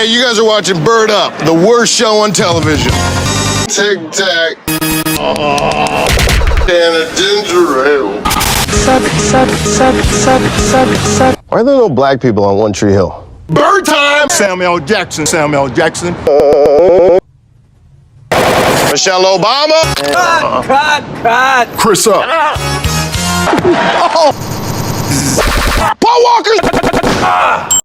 Hey, you guys are watching Bird Up, the worst show on television. Tic Tac. And a ginger ale. Why are there no black people on One Tree Hill? Bird time! Samuel Jackson. Michelle Obama. Cut. Chris up. Oh. Paul Walker.